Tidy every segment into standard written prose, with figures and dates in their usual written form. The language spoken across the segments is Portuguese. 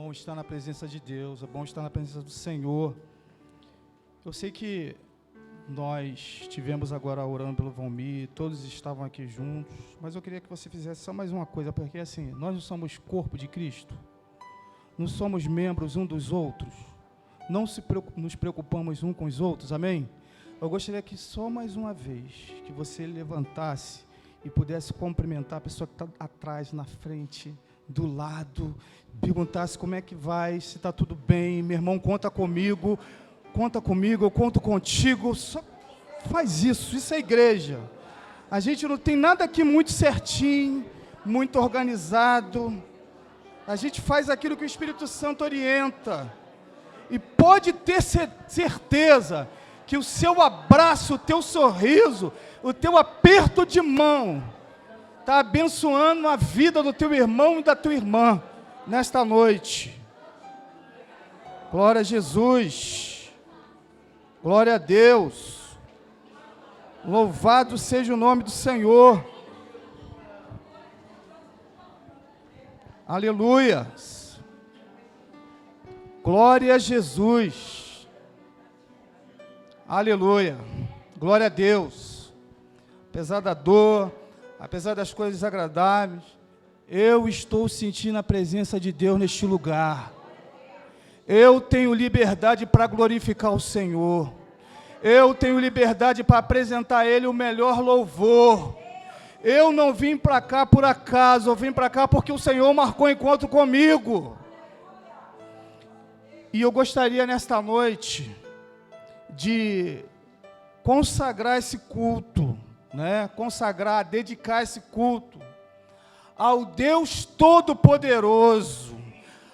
bom estar na presença de Deus, é bom estar na presença do Senhor. Eu sei que nós estivemos agora orando pelo Valmir, todos estavam aqui juntos, mas eu queria que você fizesse só mais uma coisa, porque assim, nós não somos corpo de Cristo, não somos membros um dos outros, não nos preocupamos uns com os outros, amém? Eu gostaria que só mais uma vez, que você levantasse e pudesse cumprimentar a pessoa que está atrás, na frente, do lado, perguntasse como é que vai, se está tudo bem, meu irmão, conta comigo, eu conto contigo, só faz isso é igreja. A gente não tem nada aqui muito certinho, muito organizado, a gente faz aquilo que o Espírito Santo orienta, e pode ter certeza que o seu abraço, o teu sorriso, o teu aperto de mão, está abençoando a vida do teu irmão e da tua irmã, nesta noite. Glória a Jesus, glória a Deus, louvado seja o nome do Senhor, aleluia, glória a Jesus, aleluia, glória a Deus. Apesar da dor, apesar das coisas desagradáveis, eu estou sentindo a presença de Deus neste lugar. Eu tenho liberdade para glorificar o Senhor. Eu tenho liberdade para apresentar a Ele o melhor louvor. Eu não vim para cá por acaso, eu vim para cá porque o Senhor marcou encontro comigo. E eu gostaria nesta noite de consagrar esse culto, consagrar, dedicar esse culto ao Deus Todo-Poderoso,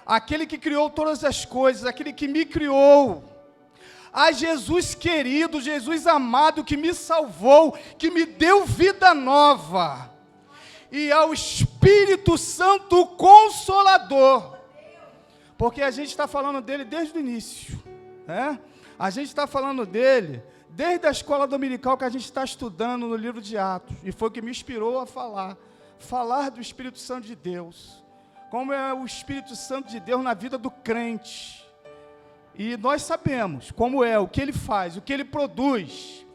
aquele que criou todas as coisas, aquele que me criou, a Jesus querido, Jesus amado, que me salvou, que me deu vida nova, e ao Espírito Santo Consolador, porque a gente está falando dele desde o início, a gente está falando dele desde a escola dominical que a gente está estudando no livro de Atos, e foi o que me inspirou a falar do Espírito Santo de Deus, como é o Espírito Santo de Deus na vida do crente, e nós sabemos como é, o que ele faz, o que ele produz,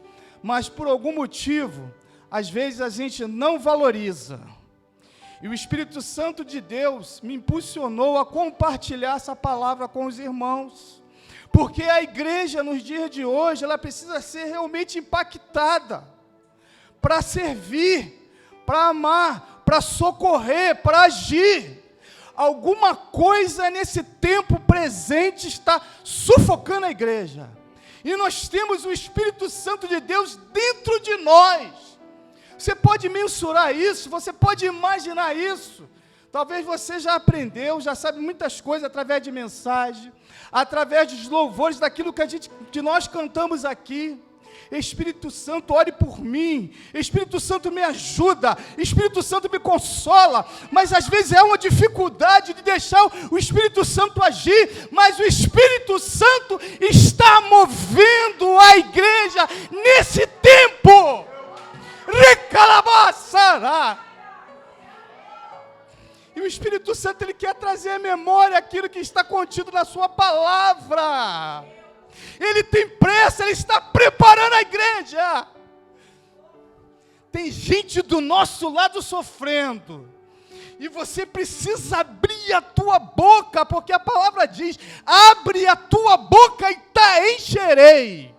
mas por algum motivo, às vezes a gente não valoriza, e o Espírito Santo de Deus me impulsionou a compartilhar essa palavra com os irmãos, porque a igreja nos dias de hoje, ela precisa ser realmente impactada, para servir, para amar, para socorrer, para agir. Alguma coisa nesse tempo presente está sufocando a igreja, e nós temos o Espírito Santo de Deus dentro de nós. Você pode mensurar isso, você pode imaginar isso. Talvez você já aprendeu, já sabe muitas coisas através de mensagem, através dos louvores, daquilo que nós cantamos aqui. Espírito Santo, ore por mim, Espírito Santo me ajuda, Espírito Santo me consola, mas às vezes é uma dificuldade de deixar o Espírito Santo agir, mas o Espírito Santo está movendo a igreja nesse tempo. Recalabaçará. E o Espírito Santo, ele quer trazer à memória aquilo que está contido na sua palavra. Ele tem pressa, ele está preparando a igreja. Tem gente do nosso lado sofrendo. E você precisa abrir a tua boca, porque a palavra diz, abre a tua boca e te encherei.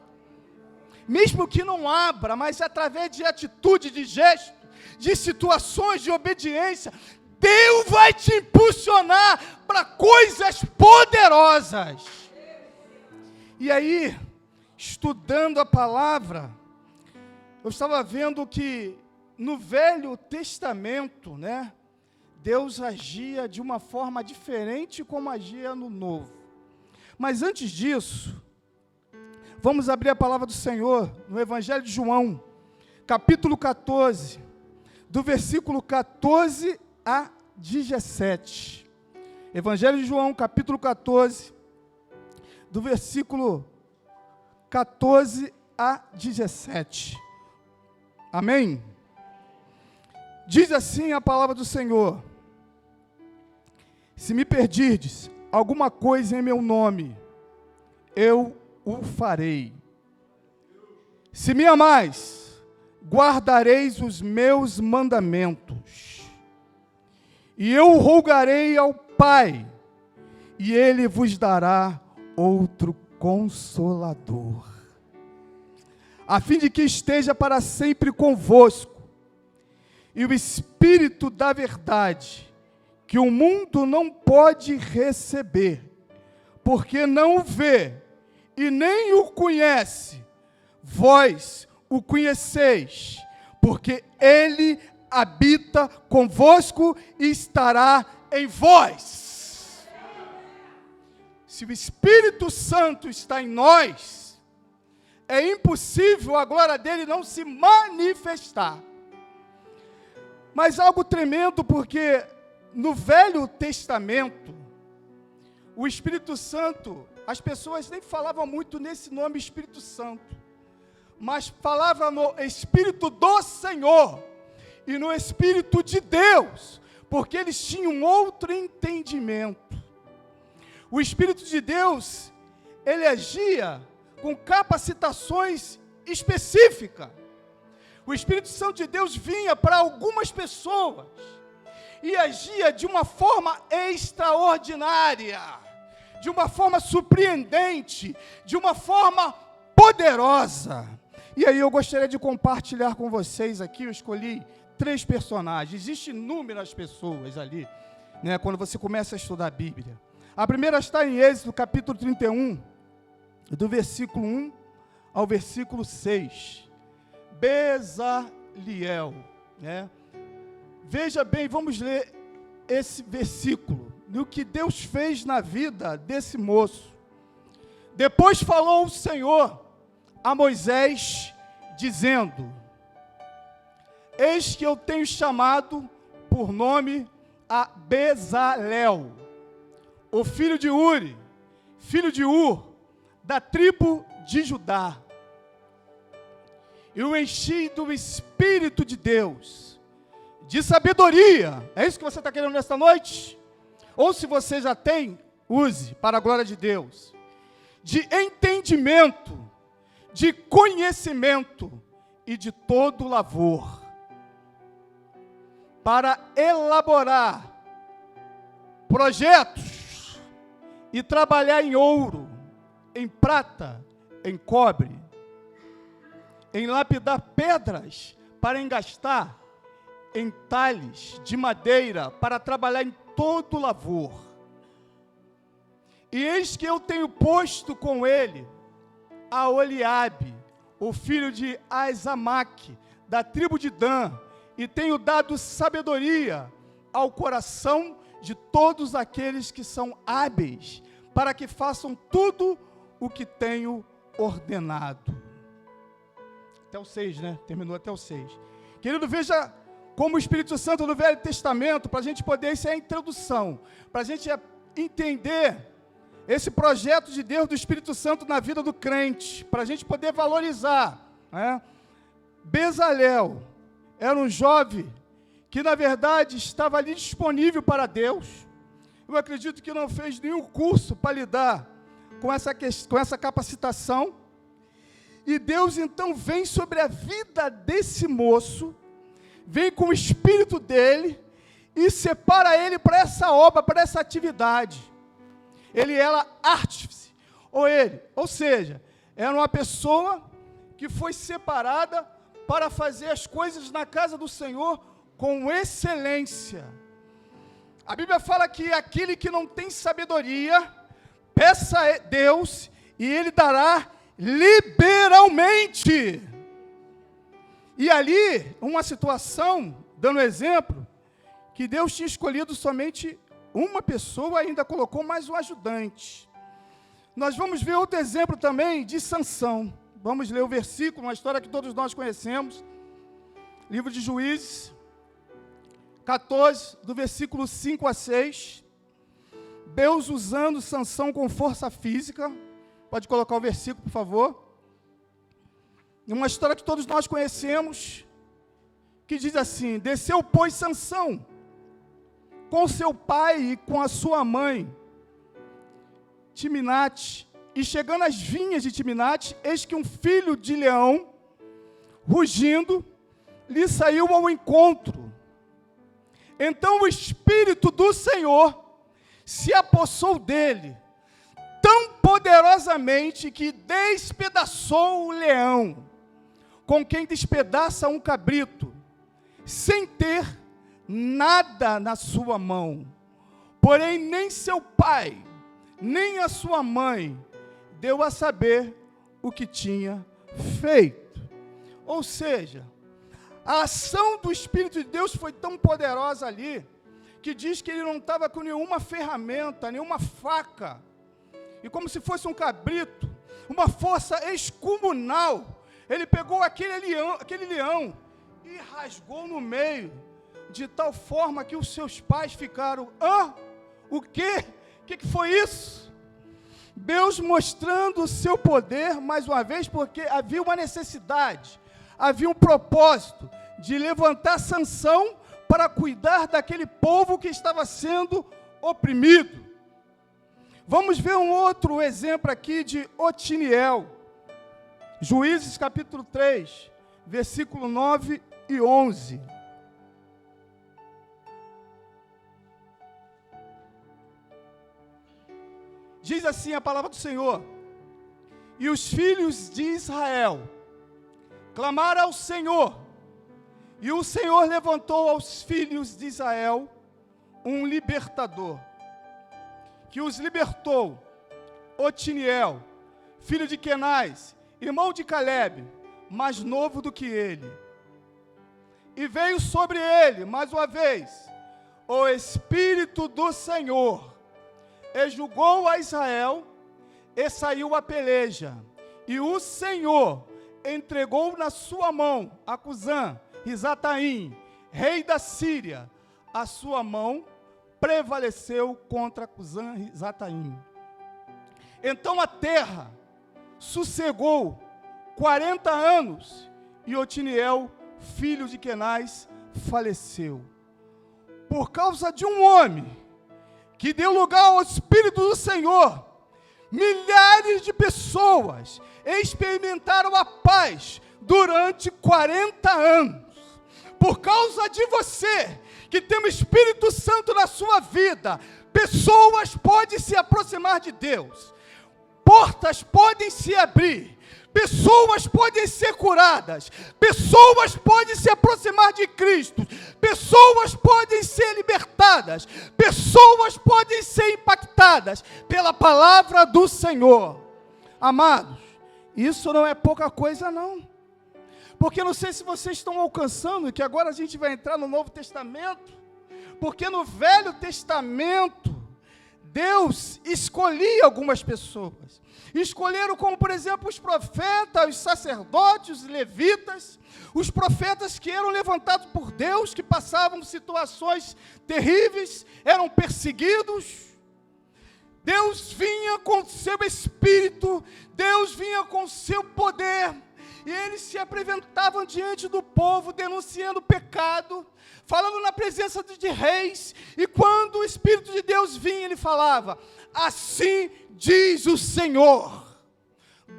Mesmo que não abra, mas através de atitude, de gesto, de situações, de obediência, Deus vai te impulsionar para coisas poderosas. E aí, estudando a palavra, eu estava vendo que no Velho Testamento, Deus agia de uma forma diferente como agia no Novo. Mas antes disso, vamos abrir a palavra do Senhor no Evangelho de João, capítulo 14, do versículo 14 a 17. Evangelho de João, capítulo 14, do versículo 14 a 17. Amém? Diz assim a palavra do Senhor: se me perdirdes, alguma coisa em meu nome, eu o farei. Se me amais, guardareis os meus mandamentos. E eu rogarei ao Pai, e ele vos dará outro Consolador, a fim de que esteja para sempre convosco. E o Espírito da verdade, que o mundo não pode receber, porque não o vê e nem o conhece, vós o conheceis, porque ele habita convosco e estará em vós. Se o Espírito Santo está em nós, é impossível a glória dele não se manifestar. Mas algo tremendo, porque no Velho Testamento, o Espírito Santo, as pessoas nem falavam muito nesse nome Espírito Santo, mas falavam no Espírito do Senhor e no Espírito de Deus, porque eles tinham outro entendimento. O Espírito de Deus, ele agia com capacitações específicas. O Espírito Santo de Deus vinha para algumas pessoas e agia de uma forma extraordinária, de uma forma surpreendente, de uma forma poderosa. E aí eu gostaria de compartilhar com vocês aqui, eu escolhi 3 personagens. Existem inúmeras pessoas ali, né, quando você começa a estudar a Bíblia. A primeira está em Êxodo, capítulo 31, do versículo 1 ao versículo 6. Bezaliel, né? Veja bem, vamos ler esse versículo, no que Deus fez na vida desse moço. Depois falou o Senhor a Moisés, dizendo: eis que eu tenho chamado por nome a Bezalel, o filho de Uri, filho de Ur, da tribo de Judá. E o enchi do Espírito de Deus, de sabedoria. É isso que você está querendo nesta noite? Ou se você já tem, use para a glória de Deus. De entendimento, de conhecimento e de todo lavor, para elaborar projetos e trabalhar em ouro, em prata, em cobre, em lapidar pedras para engastar, em talhes de madeira para trabalhar em todo lavor. E eis que eu tenho posto com ele a Oliabe, o filho de Aizamaque, da tribo de Dan, e tenho dado sabedoria ao coração de todos aqueles que são hábeis, para que façam tudo o que tenho ordenado. Até o 6, né? Terminou até o 6. Querido, veja como o Espírito Santo no Velho Testamento, para a gente poder, isso é a introdução, para a gente entender esse projeto de Deus, do Espírito Santo na vida do crente, para a gente poder valorizar, né? Bezalel era um jovem que, na verdade, estava ali disponível para Deus. Eu acredito que não fez nenhum curso para lidar com essa capacitação. E Deus, então, vem sobre a vida desse moço, vem com o espírito dele e separa ele para essa obra, para essa atividade. Ele era artífice, ou seja, era uma pessoa que foi separada para fazer as coisas na casa do Senhor com excelência. A Bíblia fala que aquele que não tem sabedoria, peça a Deus e Ele dará liberalmente. E ali, uma situação, dando exemplo, que Deus tinha escolhido somente uma pessoa, ainda colocou mais um ajudante. Nós vamos ver outro exemplo também de Sansão. Vamos ler o versículo, uma história que todos nós conhecemos. Livro de Juízes, 14, do versículo 5 a 6. Deus usando Sansão com força física. Pode colocar o versículo, por favor. Uma história que todos nós conhecemos, que diz assim: desceu, pois, Sansão com seu pai e com a sua mãe Timnate, e chegando às vinhas de Timnate, eis que um filho de leão, rugindo, lhe saiu ao encontro. Então o Espírito do Senhor se apossou dele, tão poderosamente que despedaçou o leão, com quem despedaça um cabrito, sem ter nada na sua mão. Porém, nem seu pai, nem a sua mãe, deu a saber o que tinha feito. Ou seja, a ação do Espírito de Deus foi tão poderosa ali, que diz que ele não estava com nenhuma ferramenta, nenhuma faca, e como se fosse um cabrito, uma força excomunal, ele pegou aquele leão e rasgou no meio, de tal forma que os seus pais ficaram, o quê? O que foi isso? Deus mostrando o seu poder, mais uma vez, porque havia uma necessidade, havia um propósito de levantar Sansão para cuidar daquele povo que estava sendo oprimido. Vamos ver um outro exemplo aqui de Otiniel. Juízes capítulo 3, versículo 9 e 11. Diz assim a palavra do Senhor: e os filhos de Israel clamaram ao Senhor, e o Senhor levantou aos filhos de Israel um libertador, que os libertou, Otiniel, filho de Kenaz, irmão de Caleb, mais novo do que ele. E veio sobre ele, mais uma vez, o Espírito do Senhor, e julgou a Israel, e saiu a peleja. E o Senhor entregou na sua mão a Cusã, Risataim, rei da Síria. A sua mão prevaleceu contra Cusã, Risataim. Então a terra sossegou 40 anos, e Otiniel, filho de Kenaz, faleceu. Por causa de um homem que deu lugar ao Espírito do Senhor, milhares de pessoas experimentaram a paz durante 40 anos. Por causa de você, que tem o Espírito Santo na sua vida, pessoas podem se aproximar de Deus, portas podem se abrir, pessoas podem ser curadas, pessoas podem se aproximar de Cristo, pessoas podem ser libertadas, pessoas podem ser impactadas pela palavra do Senhor. Amados, isso não é pouca coisa não, porque não sei se vocês estão alcançando, que agora a gente vai entrar no Novo Testamento, porque no Velho Testamento, Deus escolhia algumas pessoas. Escolheram como, por exemplo, os profetas, os sacerdotes, os levitas, os profetas que eram levantados por Deus, que passavam situações terríveis, eram perseguidos. Deus vinha com seu Espírito, Deus vinha com seu poder, e eles se apresentavam diante do povo, denunciando o pecado, falando na presença de reis, e quando o Espírito de Deus vinha, ele falava: assim diz o Senhor,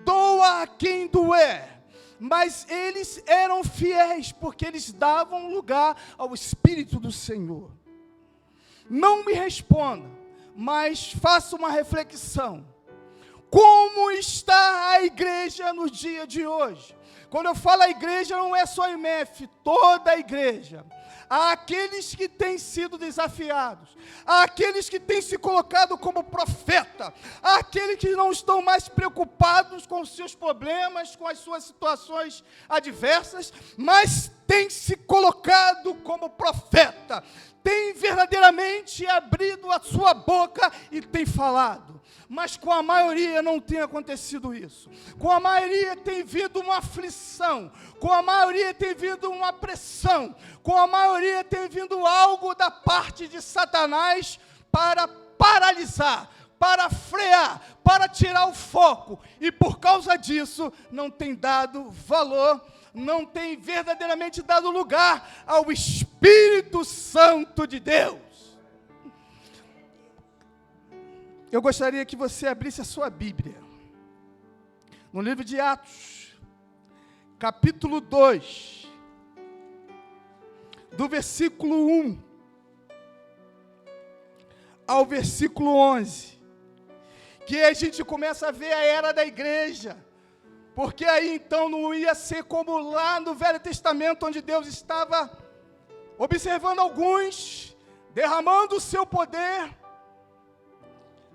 doa a quem doer. Mas eles eram fiéis, porque eles davam lugar ao Espírito do Senhor. Não me responda, mas faça uma reflexão. Como está a igreja no dia de hoje? Quando eu falo a igreja, não é só a IMF, toda a igreja. Há aqueles que têm sido desafiados, há aqueles que têm se colocado como profeta, há aqueles que não estão mais preocupados com os seus problemas, com as suas situações adversas, mas têm se colocado como profeta, tem verdadeiramente abrido a sua boca e tem falado. Mas com a maioria não tem acontecido isso. Com a maioria tem vindo uma aflição, com a maioria tem vindo uma pressão, com a maioria tem vindo algo da parte de Satanás para paralisar, para frear, para tirar o foco. E por causa disso não tem dado valor, não tem verdadeiramente dado lugar ao Espírito Santo de Deus. Eu gostaria que você abrisse a sua Bíblia, no livro de Atos, capítulo 2, do versículo 1 ao versículo 11, que a gente começa a ver a era da igreja, porque aí então não ia ser como lá no Velho Testamento, onde Deus estava observando alguns, derramando o seu poder,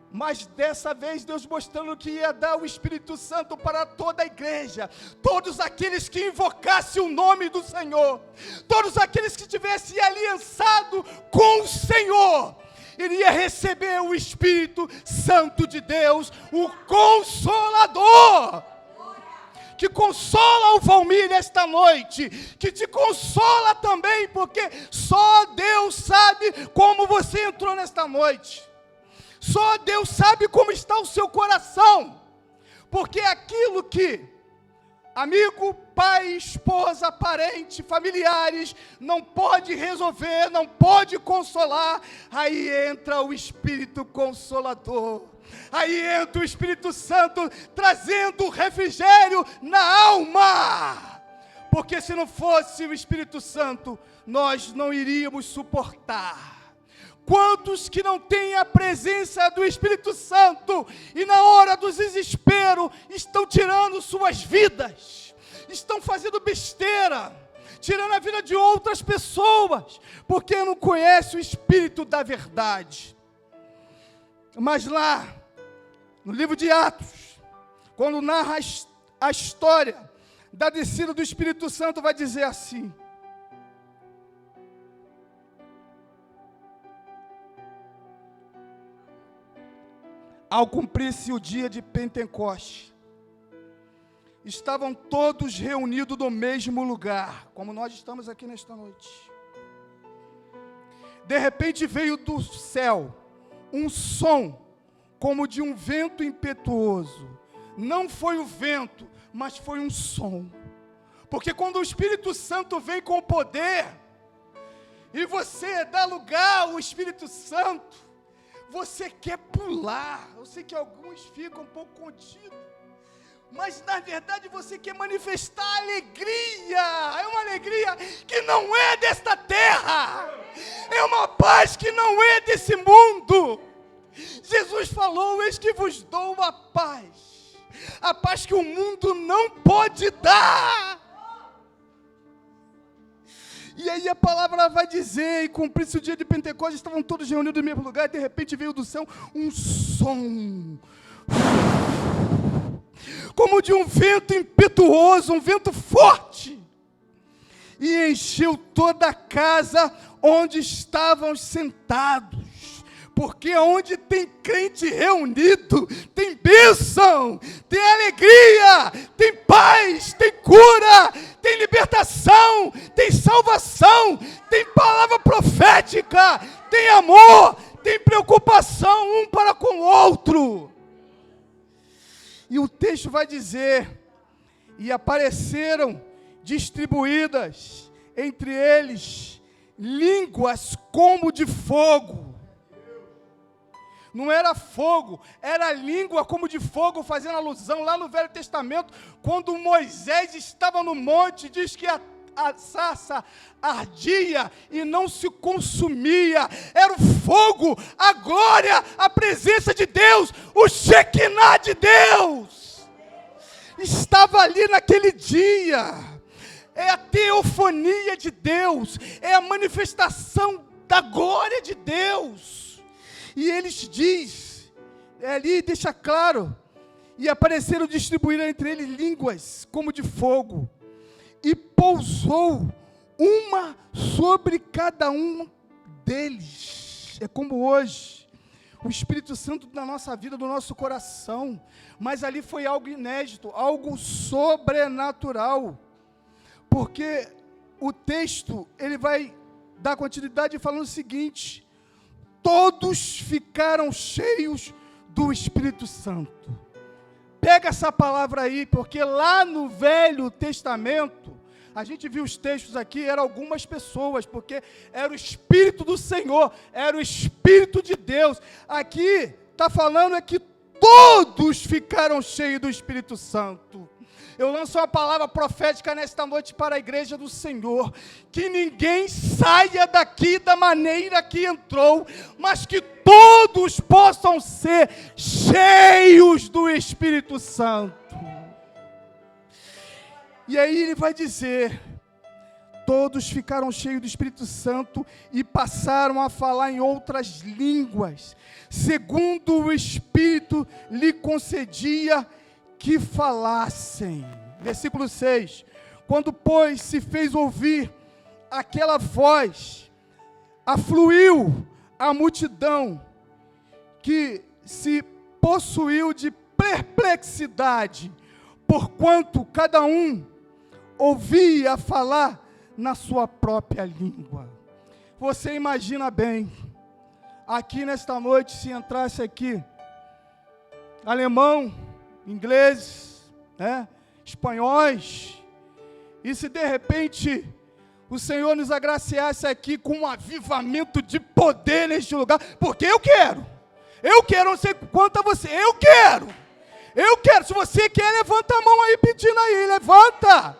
mas dessa vez Deus mostrando que ia dar o Espírito Santo para toda a igreja, todos aqueles que invocassem o nome do Senhor, todos aqueles que tivessem aliançado com o Senhor, iria receber o Espírito Santo de Deus, o Consolador, que consola o Valmir esta noite, que te consola também, porque só Deus sabe como você entrou nesta noite, só Deus sabe como está o seu coração, porque aquilo que amigo, pai, esposa, parente, familiares, não pode resolver, não pode consolar, aí entra o Espírito Consolador, aí entra o Espírito Santo, trazendo refrigério na alma, porque se não fosse o Espírito Santo, nós não iríamos suportar. Quantos que não têm a presença do Espírito Santo, e na hora do desespero, estão tirando suas vidas, estão fazendo besteira, tirando a vida de outras pessoas, porque não conhece o Espírito da verdade. Mas lá, no livro de Atos, quando narra a história da descida do Espírito Santo, vai dizer assim: ao cumprir-se o dia de Pentecoste, estavam todos reunidos no mesmo lugar, como nós estamos aqui nesta noite. De repente veio do céu um som, como de um vento impetuoso. Não foi o vento, mas foi um som. Porque quando o Espírito Santo vem com poder, e você dá lugar ao Espírito Santo, você quer pular. Eu sei que alguns ficam um pouco contidos, mas na verdade você quer manifestar alegria. É uma alegria que não é desta terra, é uma paz que não é desse mundo. Jesus falou: eis que vos dou a paz que o mundo não pode dar. E aí a palavra vai dizer, e cumprir-se o dia de Pentecostes, estavam todos reunidos no mesmo lugar, e de repente veio do céu um som, como de um vento impetuoso, um vento forte, e encheu toda a casa onde estavam sentados. Porque onde tem crente reunido, tem bênção, tem alegria, tem paz, tem cura, tem libertação, tem salvação, tem palavra profética, tem amor, tem preocupação um para com o outro. E o texto vai dizer: e apareceram distribuídas entre eles línguas como de fogo. Não era fogo, era língua como de fogo, fazendo alusão lá no Velho Testamento, quando Moisés estava no monte, diz que a sarça ardia e não se consumia, era o fogo, a glória, a presença de Deus, o Shekinah de Deus, estava ali naquele dia. É a teofonia de Deus, é a manifestação da glória de Deus. E eles diz, ali deixa claro, e apareceram distribuídas entre eles línguas como de fogo, e pousou uma sobre cada um deles. É como hoje, o Espírito Santo na nossa vida, no nosso coração, mas ali foi algo inédito, algo sobrenatural, porque o texto, ele vai dar continuidade falando o seguinte: todos ficaram cheios do Espírito Santo. Pega essa palavra aí, porque lá no Velho Testamento, a gente viu os textos aqui, eram algumas pessoas, porque era o Espírito do Senhor, era o Espírito de Deus. Aqui está falando é que todos ficaram cheios do Espírito Santo. Eu lanço uma palavra profética nesta noite para a igreja do Senhor, que ninguém saia daqui da maneira que entrou, mas que todos possam ser cheios do Espírito Santo. E aí ele vai dizer, todos ficaram cheios do Espírito Santo e passaram a falar em outras línguas, segundo o Espírito lhe concedia que falassem. Versículo 6. Quando, pois, se fez ouvir aquela voz, afluiu a multidão, que se possuiu de perplexidade, porquanto cada um ouvia falar na sua própria língua. Você imagina bem, aqui nesta noite, se entrasse aqui alemão, ingleses, espanhóis, e se de repente o Senhor nos agraciasse aqui com um avivamento de poder neste lugar, porque eu quero, não sei quanto a você, eu quero, se você quer, levanta a mão aí pedindo aí, levanta,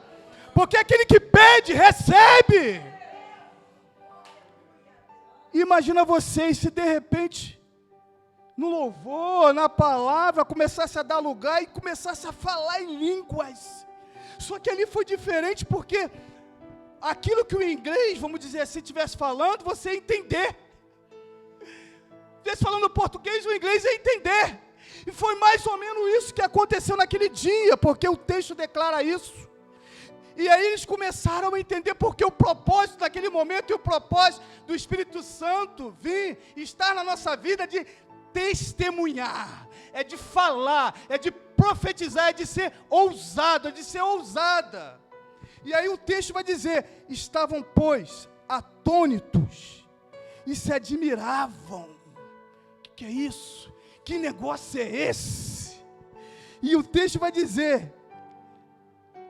porque aquele que pede, recebe. Imagina vocês se de repente, no louvor, na palavra, começasse a dar lugar e começasse a falar em línguas. Só que ali foi diferente porque aquilo que o inglês, vamos dizer assim, estivesse falando, você ia entender. Estivesse falando português, o inglês ia entender. E foi mais ou menos isso que aconteceu naquele dia, porque o texto declara isso. E aí eles começaram a entender porque o propósito daquele momento e o propósito do Espírito Santo vir, estar na nossa vida de testemunhar, é de falar, é de profetizar, é de ser ousado, é de ser ousada. E aí o texto vai dizer, estavam, pois, atônitos e se admiravam. O que é isso? Que negócio é esse? E o texto vai dizer,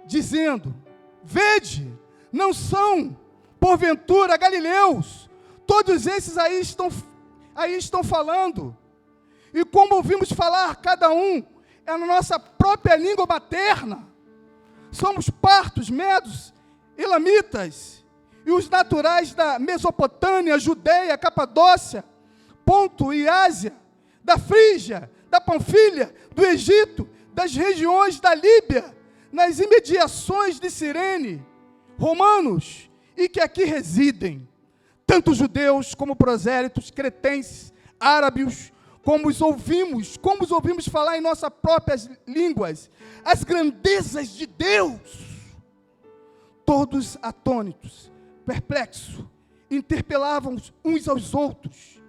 dizendo, vede, não são, porventura, galileus, todos esses aí estão falando, e como ouvimos falar, cada um é na nossa própria língua materna, somos partos, medos, elamitas, e os naturais da Mesopotâmia, Judeia, Capadócia, Ponto e Ásia, da Frígia, da Panfilha, do Egito, das regiões da Líbia, nas imediações de Cirene, romanos, e que aqui residem, tanto judeus como prosélitos, cretenses, árabes, como os ouvimos falar em nossas próprias línguas, as grandezas de Deus, todos atônitos, perplexos, interpelavam uns aos outros,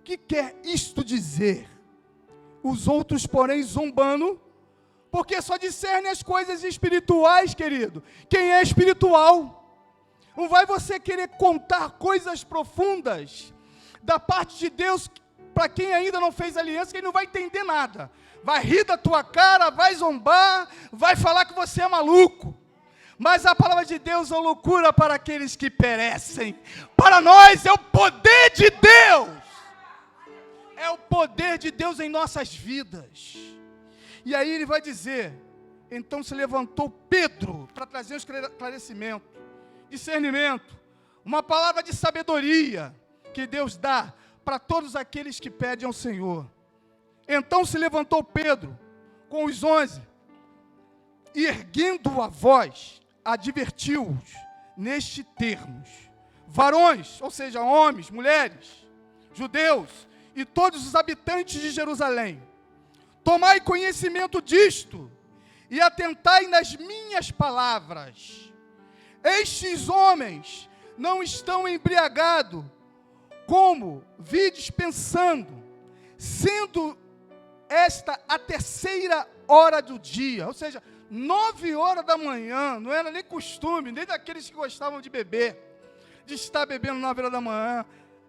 que quer isto dizer? Os outros, porém, zombando, porque só discernem as coisas espirituais, querido. Quem é espiritual? Não vai você querer contar coisas profundas da parte de Deus para quem ainda não fez aliança, que ele não vai entender nada. Vai rir da tua cara, vai zombar, vai falar que você é maluco. Mas a palavra de Deus é loucura para aqueles que perecem. Para nós é o poder de Deus. É o poder de Deus em nossas vidas. E aí ele vai dizer, então se levantou Pedro para trazer um esclarecimento, discernimento, uma palavra de sabedoria que Deus dá para todos aqueles que pedem ao Senhor. Então se levantou Pedro com os 11 e erguendo a voz, advertiu-os neste termos, varões, ou seja, homens, mulheres, judeus e todos os habitantes de Jerusalém, tomai conhecimento disto e atentai nas minhas palavras. Estes homens não estão embriagados, como vides pensando, sendo esta a 3ª hora do dia, ou seja, 9 horas da manhã, não era nem costume, nem daqueles que gostavam de beber, de estar bebendo 9 horas da manhã,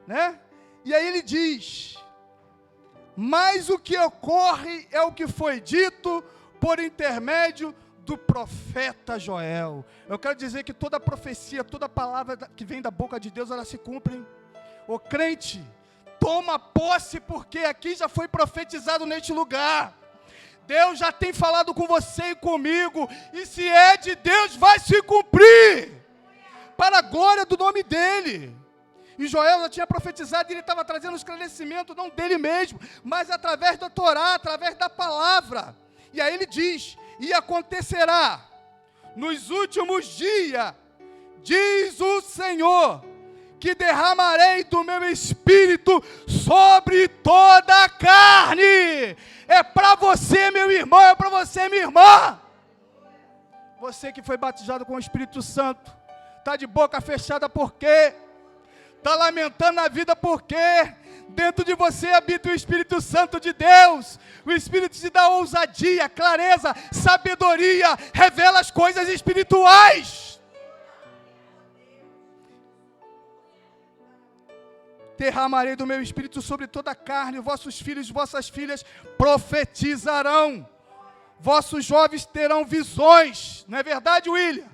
né? E aí ele diz, mas o que ocorre é o que foi dito por intermédio do profeta Joel. Eu quero dizer que toda profecia, toda palavra que vem da boca de Deus, ela se cumpre. Ô crente, Toma posse, porque aqui já foi profetizado neste lugar. Deus já tem falado com você e comigo, e se é de Deus, vai se cumprir, para a glória do nome dEle. E Joel já tinha profetizado, e ele estava trazendo esclarecimento, não dele mesmo, mas através da Torá, através da palavra. E aí ele diz, e acontecerá, nos últimos dias, diz o Senhor, que derramarei do meu espírito sobre toda a carne. É para você, meu irmão, é para você, minha irmã. Você que foi batizado com o Espírito Santo, está de boca fechada por quê? Está lamentando a vida por quê? Dentro de você habita o Espírito Santo de Deus. O Espírito te dá ousadia, clareza, sabedoria, revela as coisas espirituais. Derramarei do meu espírito sobre toda a carne, vossos filhos e vossas filhas profetizarão, vossos jovens terão visões. Não é verdade, William?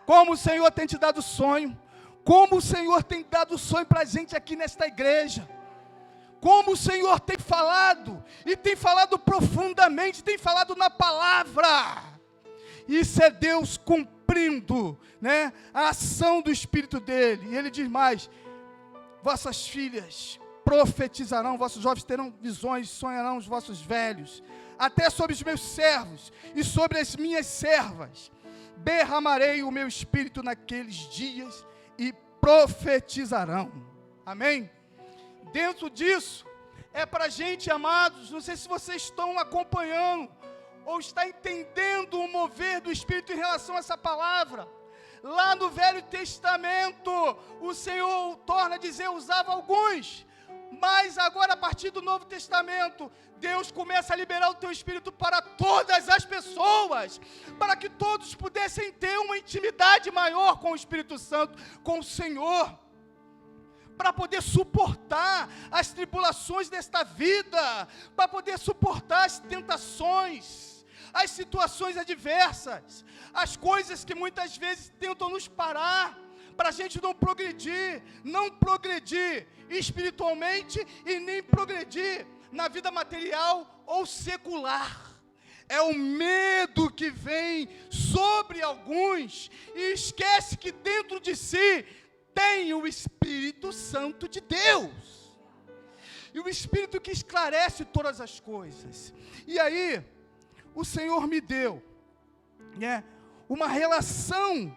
Como o Senhor tem te dado sonho, como o Senhor tem dado sonho para a gente aqui nesta igreja, como o Senhor tem falado, e tem falado profundamente, tem falado na palavra. Isso é Deus cumprindo, né, a ação do Espírito dele. E ele diz mais, vossas filhas profetizarão, vossos jovens terão visões, sonharão os vossos velhos, até sobre os meus servos e sobre as minhas servas, derramarei o meu espírito naqueles dias e profetizarão. Amém? Dentro disso, é para a gente, amados, não sei se vocês estão acompanhando, ou está entendendo o mover do Espírito em relação a essa palavra. Lá no Velho Testamento, o Senhor torna a dizer, usava alguns, mas agora a partir do Novo Testamento, Deus começa a liberar o teu Espírito para todas as pessoas, para que todos pudessem ter uma intimidade maior com o Espírito Santo, com o Senhor, para poder suportar as tribulações desta vida, para poder suportar as tentações, as situações adversas, as coisas que muitas vezes tentam nos parar, para a gente não progredir espiritualmente e nem progredir na vida material ou secular. É o medo que vem sobre alguns e esquece que dentro de si tem o Espírito Santo de Deus. E o Espírito que esclarece todas as coisas. E aí, o Senhor me deu, né, uma relação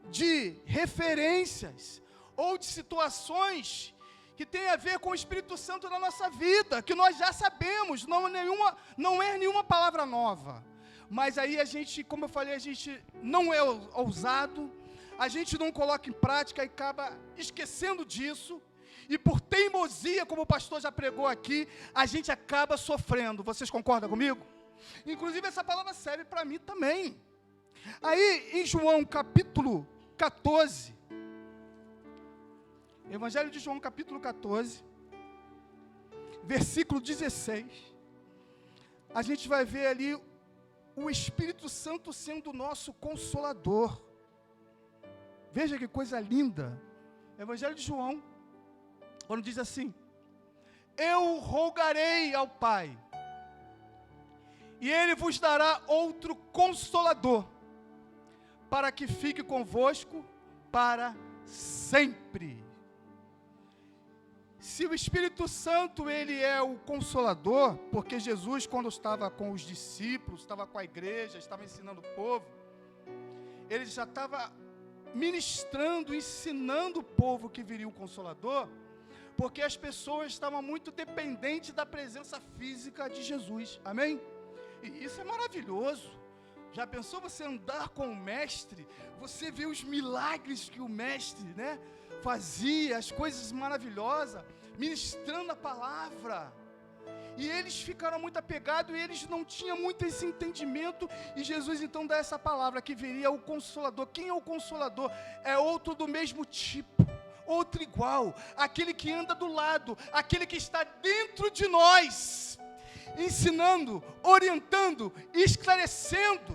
de referências ou de situações que tem a ver com o Espírito Santo na nossa vida, que nós já sabemos, não é nenhuma palavra nova. Mas aí a gente, como eu falei, a gente não é ousado, a gente não coloca em prática e acaba esquecendo disso, e por teimosia, como o pastor já pregou aqui, a gente acaba sofrendo. Vocês concordam comigo? Inclusive essa palavra serve para mim também. Aí em João capítulo 14, Evangelho de João capítulo 14, versículo 16, a gente vai ver ali o Espírito Santo sendo o nosso consolador. Veja que coisa linda. Evangelho de João, quando diz assim, eu rogarei ao Pai, e Ele vos dará outro Consolador, para que fique convosco para sempre. Se o Espírito Santo, Ele é o Consolador, porque Jesus, quando estava com os discípulos, estava com a igreja, estava ensinando o povo, Ele já estava ministrando, ensinando o povo que viria o Consolador, porque as pessoas estavam muito dependentes da presença física de Jesus. Amém? E isso é maravilhoso. Já pensou você andar com o mestre, você vê os milagres que o mestre, né, fazia, as coisas maravilhosas, ministrando a palavra. E eles ficaram muito apegados e eles não tinham muito esse entendimento. E Jesus então dá essa palavra, que viria o Consolador. Quem é o Consolador? É outro do mesmo tipo, outro igual, aquele que anda do lado, aquele que está dentro de nós, ensinando, orientando, esclarecendo.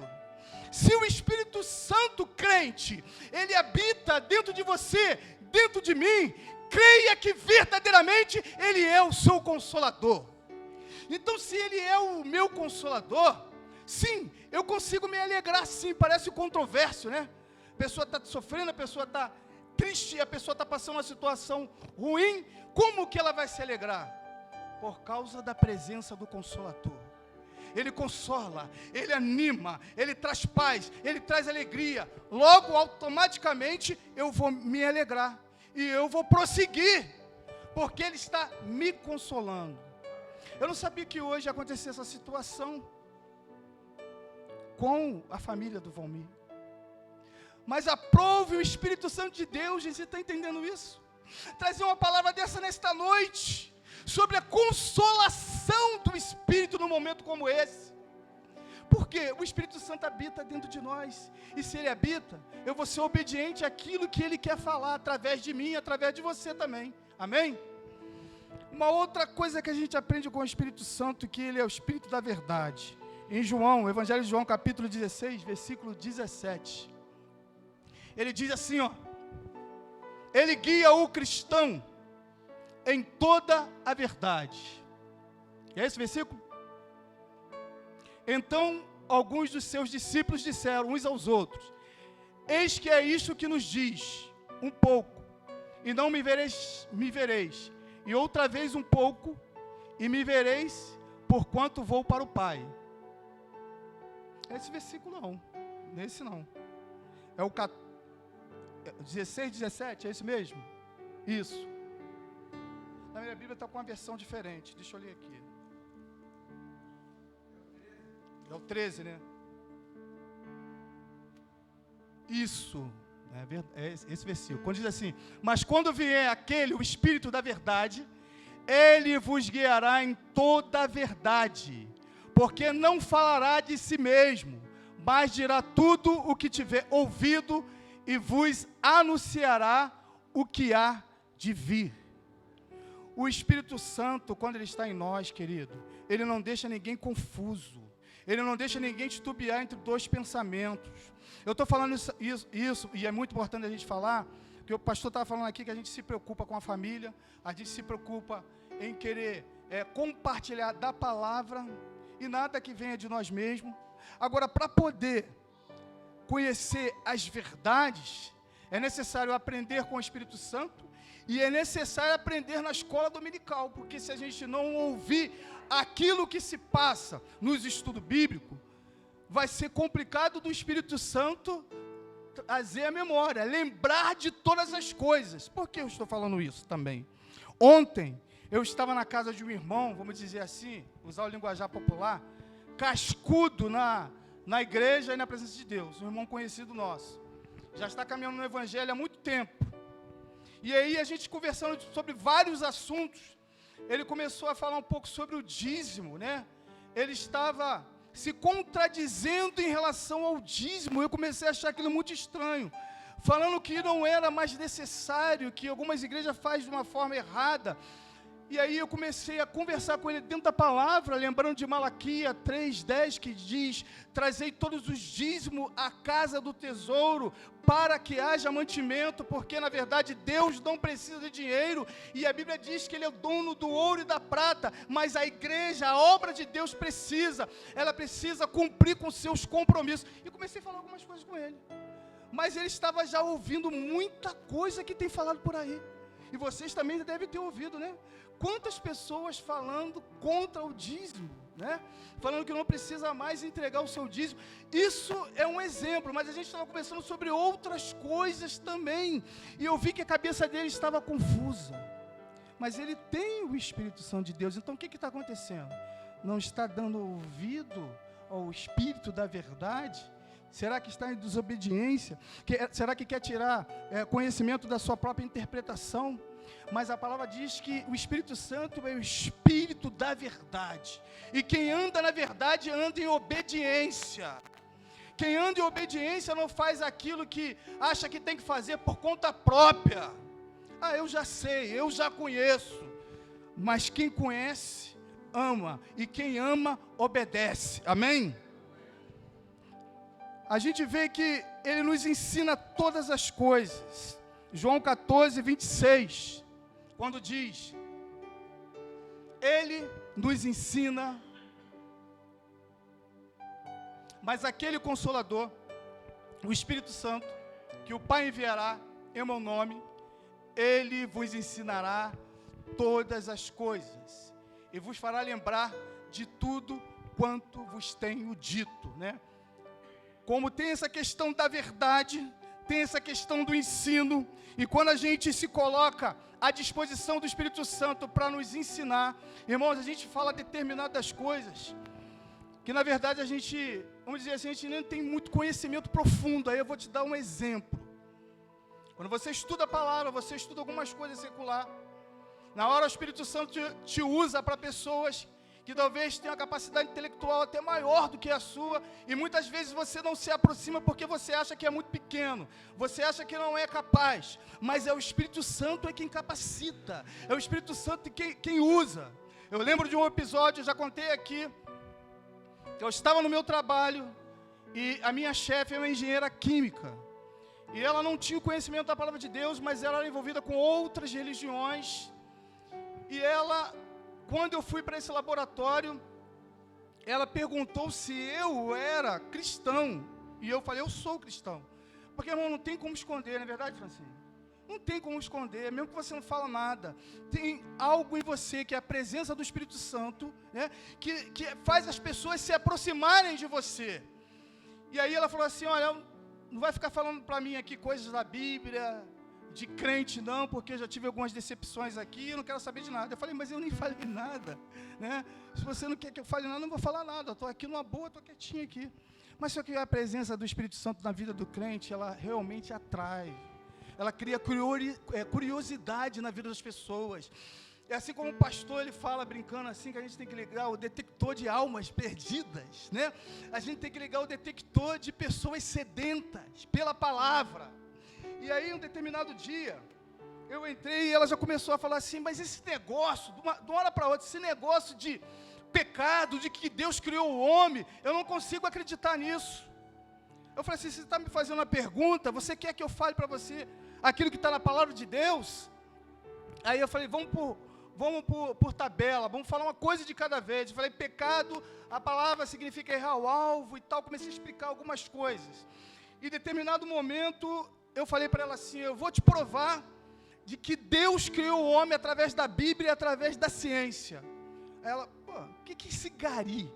Se o Espírito Santo crente, ele habita dentro de você, dentro de mim, creia que verdadeiramente Ele é o seu Consolador. Então, se Ele é o meu Consolador, sim, eu consigo me alegrar, sim. Parece controverso, né? A pessoa está sofrendo, a pessoa está triste, a pessoa está passando uma situação ruim. Como que ela vai se alegrar? Por causa da presença do Consolador. Ele consola, Ele anima, Ele traz paz, Ele traz alegria. Logo, automaticamente, eu vou me alegrar. E eu vou prosseguir, porque Ele está me consolando. Eu não sabia que hoje ia acontecer essa situação com a família do Valmir. Mas aprove o Espírito Santo de Deus, gente, você está entendendo isso? Trazer uma palavra dessa nesta noite, sobre a consolação do Espírito num momento como esse. Porque o Espírito Santo habita dentro de nós. E se Ele habita, eu vou ser obediente àquilo que Ele quer falar, através de mim, através de você também. Amém? Uma outra coisa que a gente aprende com o Espírito Santo, que Ele é o Espírito da verdade. Em João, Evangelho de João, capítulo 16, versículo 17. Ele diz assim, ó. Ele guia o cristão em toda a verdade. É esse versículo? Então, alguns dos seus discípulos disseram uns aos outros: eis que é isto que nos diz, um pouco, e não me vereis, e outra vez um pouco, e me vereis, porquanto vou para o Pai. Esse versículo não, nesse não. É o 16, 17, é esse mesmo? Isso. Na minha Bíblia está com uma versão diferente, deixa eu ler aqui. É o 13, né? Isso, é esse versículo. Quando diz assim: mas quando vier aquele, o Espírito da verdade, Ele vos guiará em toda a verdade, porque não falará de si mesmo, mas dirá tudo o que tiver ouvido e vos anunciará o que há de vir. O Espírito Santo, quando Ele está em nós, querido, Ele não deixa ninguém confuso. Ele não deixa ninguém titubear entre dois pensamentos. Eu estou falando isso, e é muito importante a gente falar, porque o pastor estava falando aqui que a gente se preocupa com a família, a gente se preocupa em querer compartilhar da palavra, e nada que venha de nós mesmos. Agora, para poder conhecer as verdades, é necessário aprender com o Espírito Santo, e é necessário aprender na escola dominical, porque se a gente não ouvir aquilo que se passa nos estudos bíblicos, vai ser complicado do Espírito Santo trazer a memória, lembrar de todas as coisas. Por que eu estou falando isso também? Ontem, eu estava na casa de um irmão, vamos dizer assim, usar o linguajar popular, cascudo na igreja e na presença de Deus, um irmão conhecido nosso. Já está caminhando no Evangelho há muito tempo. E aí, a gente conversando sobre vários assuntos, ele começou a falar um pouco sobre o dízimo, né? Ele estava se contradizendo em relação ao dízimo. Eu comecei a achar aquilo muito estranho, falando que não era mais necessário, que algumas igrejas fazem de uma forma errada. E aí eu comecei a conversar com ele dentro da palavra, lembrando de Malaquias 3:10, que diz: trazei todos os dízimos à casa do tesouro, para que haja mantimento, porque na verdade Deus não precisa de dinheiro, e a Bíblia diz que Ele é o dono do ouro e da prata, mas a igreja, a obra de Deus ela precisa cumprir com seus compromissos. E comecei a falar algumas coisas com ele, mas ele estava já ouvindo muita coisa que tem falado por aí, e vocês também devem ter ouvido, né? Quantas pessoas falando contra o dízimo, né? Falando que não precisa mais entregar o seu dízimo. Isso é um exemplo, mas a gente estava conversando sobre outras coisas também, e eu vi que a cabeça dele estava confusa. Mas ele tem o Espírito Santo de Deus, então o que está acontecendo? Não está dando ouvido ao Espírito da verdade? Será que está em desobediência? Será que quer tirar conhecimento da sua própria interpretação? Mas a palavra diz que o Espírito Santo é o Espírito da verdade. E quem anda na verdade anda em obediência. Quem anda em obediência não faz aquilo que acha que tem que fazer por conta própria. Ah, eu já sei, eu já conheço. Mas quem conhece, ama. E quem ama, obedece. Amém? A gente vê que Ele nos ensina todas as coisas. João 14, 26. quando diz: Ele nos ensina, mas aquele Consolador, o Espírito Santo, que o Pai enviará em meu nome, Ele vos ensinará todas as coisas e vos fará lembrar de tudo quanto vos tenho dito, né? Como tem essa questão da verdade, tem essa questão do ensino, e quando a gente se coloca à disposição do Espírito Santo para nos ensinar, irmãos, a gente fala determinadas coisas que na verdade a gente, vamos dizer assim, a gente nem tem muito conhecimento profundo. Aí eu vou te dar um exemplo. Quando você estuda a palavra, você estuda algumas coisas secular, na hora o Espírito Santo te usa para pessoas que talvez tenham uma capacidade intelectual até maior do que a sua, e muitas vezes você não se aproxima porque você acha que é muito pequeno, você acha que não é capaz, mas é o Espírito Santo quem capacita, é o Espírito Santo quem usa. Eu lembro de um episódio, eu já contei aqui, eu estava no meu trabalho, e a minha chefe é uma engenheira química, e ela não tinha o conhecimento da palavra de Deus, mas ela era envolvida com outras religiões, e ela, quando eu fui para esse laboratório, ela perguntou se eu era cristão. E eu falei, eu sou cristão. Porque, irmão, não tem como esconder, não é verdade, Francine? Não tem como esconder, mesmo que você não fala nada. Tem algo em você, que é a presença do Espírito Santo, né, que faz as pessoas se aproximarem de você. E aí ela falou assim, olha, não vai ficar falando para mim aqui coisas da Bíblia, de crente não, porque eu já tive algumas decepções aqui, eu não quero saber de nada. Eu falei, mas eu nem falei nada, né? Se você não quer que eu fale nada, eu não vou falar nada, eu estou aqui numa boa, estou quietinho aqui. Mas só que a presença do Espírito Santo na vida do crente, ela realmente atrai, ela cria curiosidade na vida das pessoas. É assim como o pastor, ele fala, brincando assim, que a gente tem que ligar o detector de almas perdidas, né? A gente tem que ligar o detector de pessoas sedentas pela palavra. E aí, um determinado dia, eu entrei e ela já começou a falar assim, mas esse negócio, de uma hora para outra, esse negócio de pecado, de que Deus criou o homem, eu não consigo acreditar nisso. Eu falei assim, você está me fazendo uma pergunta, você quer que eu fale para você aquilo que está na palavra de Deus? Aí eu falei, vamos por tabela, vamos falar uma coisa de cada vez. Eu falei, pecado, a palavra significa errar o alvo e tal, comecei a explicar algumas coisas. E em determinado momento, eu falei para ela assim, eu vou te provar de que Deus criou o homem através da Bíblia e através da ciência. Aí ela, pô, o que é esse gari?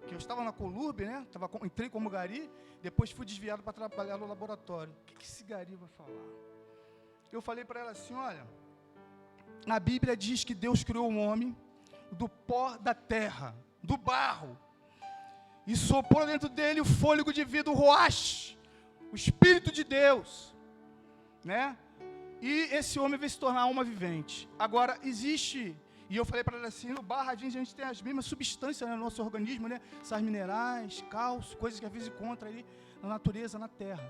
Que eu estava na Colurb, né? Entrei como gari, depois fui desviado para trabalhar no laboratório. O que esse gari vai falar? Eu falei para ela assim, olha, a Bíblia diz que Deus criou o homem do pó da terra, do barro, e soprou dentro dele o fôlego de vida, o Ruach, o Espírito de Deus, né? E esse homem vai se tornar alma vivente. Agora, existe, e eu falei para ela assim, no barro a gente tem as mesmas substâncias no nosso organismo, né? Sais minerais, cálcio, coisas que às vezes encontra aí na natureza, na terra.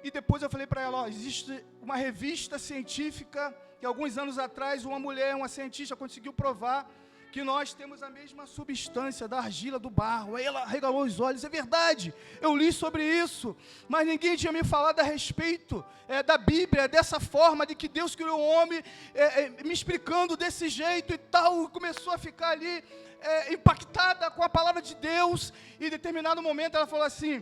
E depois eu falei para ela, ó, existe uma revista científica, que alguns anos atrás uma mulher, uma cientista, conseguiu provar que nós temos a mesma substância da argila, do barro. Aí ela regalou os olhos, é verdade, eu li sobre isso, mas ninguém tinha me falado a respeito da Bíblia, dessa forma, de que Deus criou o homem, me explicando desse jeito e tal. Começou a ficar ali impactada com a palavra de Deus, e em determinado momento ela falou assim,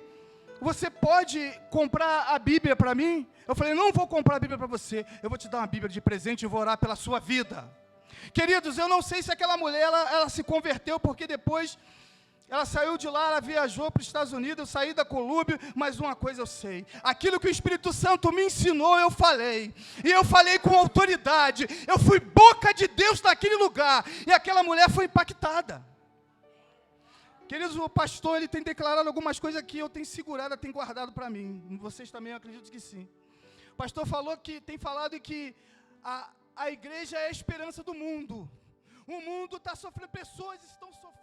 você pode comprar a Bíblia para mim? Eu falei, não vou comprar a Bíblia para você, eu vou te dar uma Bíblia de presente e vou orar pela sua vida. Queridos, eu não sei se aquela mulher, ela se converteu, porque depois ela saiu de lá, ela viajou para os Estados Unidos, eu saí da Colúmbia, mas uma coisa eu sei, aquilo que o Espírito Santo me ensinou, eu falei, e eu falei com autoridade, eu fui boca de Deus naquele lugar, e aquela mulher foi impactada. Queridos, o pastor, ele tem declarado algumas coisas que eu tenho segurado, tenho guardado para mim, vocês também, eu acredito que sim. O pastor falou que, tem falado que a igreja é a esperança do mundo. O mundo está sofrendo, pessoas estão sofrendo